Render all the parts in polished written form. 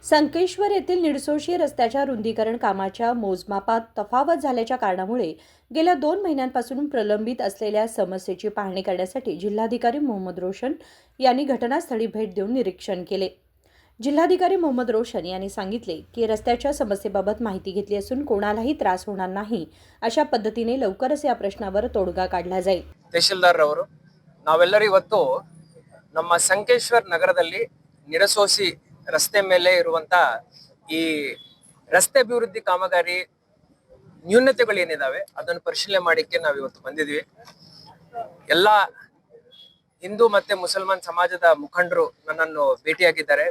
संकेश्वर येथील निडसोशी रस्त्याच्या रुंदीकरण कामाच्या मोजमापात तफावत झाल्याच्या कारणामुळे गेल्या 2 महिन्यांपासून प्रलंबित असलेल्या समस्येची पाहणी करण्यासाठी जिल्हाधिकारी मोहम्मद रोशन यांनी घटनास्थळी भेट देऊन निरीक्षण केले। जिल्हाधिकारी मोहम्मद रोशन यांनी सांगितले की रस्त्याच्या समस्येबाबत माहिती घेतली असून कोणालाही त्रास होणार नाही अशा पद्धतीने लवकरच या प्रश्नावर तोडगा काढला जाईल। ತಹಶೀಲ್ದಾರ್ರವರು ನಾವೆಲ್ಲರೂ ಇವತ್ತು ನಮ್ಮ ಸಂಕೇಶ್ವರ್ ನಗರದಲ್ಲಿ ನಿಡಸೋಸಿ ರಸ್ತೆ ಮೇಲೆ ಇರುವಂತ ಈ ರಸ್ತೆ ಅಭಿವೃದ್ಧಿ ಕಾಮಗಾರಿ ನ್ಯೂನತೆಗಳು ಏನಿದಾವೆ ಅದನ್ನು ಪರಿಶೀಲನೆ ಮಾಡಿಕ್ಕೆ ನಾವು ಇವತ್ತು ಬಂದಿದ್ವಿ। ಎಲ್ಲ ಹಿಂದೂ ಮತ್ತೆ ಮುಸಲ್ಮಾನ್ ಸಮಾಜದ ಮುಖಂಡರು ನನ್ನನ್ನು ಭೇಟಿಯಾಗಿದ್ದಾರೆ।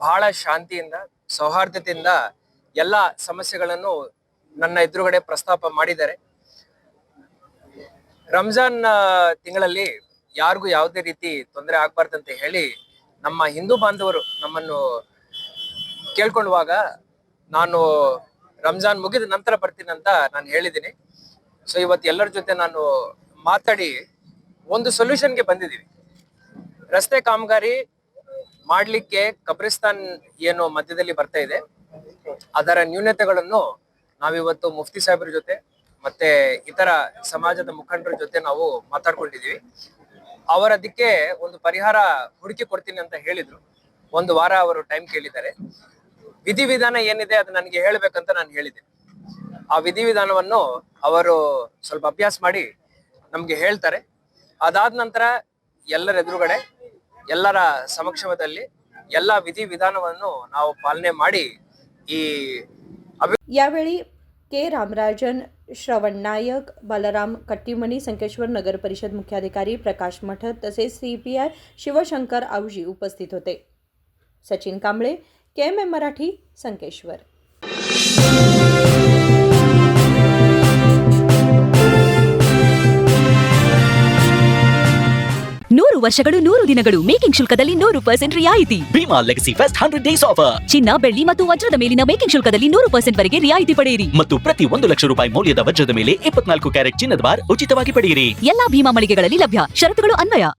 ಬಹಳ ಶಾಂತಿಯಿಂದ ಸೌಹಾರ್ದತೆಯಿಂದ ಎಲ್ಲ ಸಮಸ್ಯೆಗಳನ್ನು ನನ್ನ ಎದುರುಗಡೆ ಪ್ರಸ್ತಾಪ ಮಾಡಿದ್ದಾರೆ। ರಂಜಾನ್ ತಿಂಗಳಲ್ಲಿ ಯಾರಿಗೂ ಯಾವುದೇ ರೀತಿ ತೊಂದರೆ ಆಗಬಾರ್ದಂತ ಹೇಳಿ ನಮ್ಮ ಹಿಂದೂ ಬಾಂಧವರು ನಮ್ಮನ್ನು ಕೇಳ್ಕೊಳ್ಳುವಾಗ ನಾನು ರಂಜಾನ್ ಮುಗಿದ ನಂತರ ಬರ್ತೀನಿ ಅಂತ ನಾನು ಹೇಳಿದ್ದೀನಿ। ಸೊ ಇವತ್ತು ಎಲ್ಲರ ಜೊತೆ ನಾನು ಮಾತಾಡಿ ಒಂದು ಸೊಲ್ಯೂಷನ್ಗೆ ಬಂದಿದ್ದೀವಿ। ರಸ್ತೆ ಕಾಮಗಾರಿ ಮಾಡಲಿಕ್ಕೆ ಕಬ್ರಿಸ್ತಾನ್ ಏನು ಮಧ್ಯದಲ್ಲಿ ಬರ್ತಾ ಇದೆ ಅದರ ನ್ಯೂನತೆಗಳನ್ನು ನಾವಿವತ್ತು ಮುಫ್ತಿ ಸಾಹೇಬ್ರ ಜೊತೆ ಮತ್ತೆ ಇತರ ಸಮಾಜದ ಮುಖಂಡರ ಜೊತೆ ನಾವು ಮಾತಾಡ್ಕೊಂಡಿದೀವಿ। ಅವರ ಅದಕ್ಕೆ ಒಂದು ಪರಿಹಾರ ಹುಡುಕಿ ಕೊಡ್ತೀನಿ ಅಂತ ಹೇಳಿದ್ರು। ಒಂದು ವಾರ ಅವರು ಟೈಮ್ ಕೇಳಿದ್ದಾರೆ। ವಿಧಿವಿಧಾನ ಏನಿದೆ ಅದು ನನಗೆ ಹೇಳಬೇಕಂತ ನಾನು ಹೇಳಿದ್ದೀನಿ। ಆ ವಿಧಿವಿಧಾನವನ್ನು ಅವರು ಸ್ವಲ್ಪ ಅಭ್ಯಾಸ ಮಾಡಿ ನಮ್ಗೆ ಹೇಳ್ತಾರೆ। ಅದಾದ ನಂತರ ಎಲ್ಲರ ಎದುರುಗಡೆ ಎಲ್ಲರ ಸಮಕ್ಷಮದಲ್ಲಿ ಎಲ್ಲ ವಿಧಿವಿಧಾನವನ್ನು ನಾವು ಪಾಲನೆ ಮಾಡಿ ಈ यावेळी के रामराजन, श्रवण नायक, बलराम कट्टीमनी, संकेश्वर नगर परिषद मुख्याधिकारी प्रकाश मठत तसेच CPI शिवशंकर आवजी उपस्थित होते। सचिन कांबळे, KMM मराठी, संकेश्वर। ನೂರು ವರ್ಷಗಳು 100 ದಿನಗಳು ಮೇಕಿಂಗ್ ಶುಲ್ಕದಲ್ಲಿ 100% ರಿಯಾಯಿತಿ। Bhima legacy fest 100 days offer. ಚಿನ್ನ, ಬೆಳ್ಳಿ ಮತ್ತು ವಜ್ರದ ಮೇಲಿನ ಮೇಕಿಂಗ್ ಶುಲ್ಕದಲ್ಲಿ 100% ವರೆಗೆ ರಿಯಾಯಿತಿ ಪಡೆಯಿರಿ ಮತ್ತು ಪ್ರತಿ 1 ಲಕ್ಷ ರೂಪಾಯಿ ಮೌಲ್ಯದ ವಜ್ರದ ಮೇಲೆ 24 ಕ್ಯಾರೆಟ್ ಚಿನ್ನದ ಬಾರ್ ಉಚಿತವಾಗಿ ಪಡೆಯಿರಿ। ಎಲ್ಲಾ ಭೀಮಾ ಮಳಿಗೆಗಳಲ್ಲಿ ಲಭ್ಯ। ಷರತ್ತುಗಳು ಅನ್ವಯ।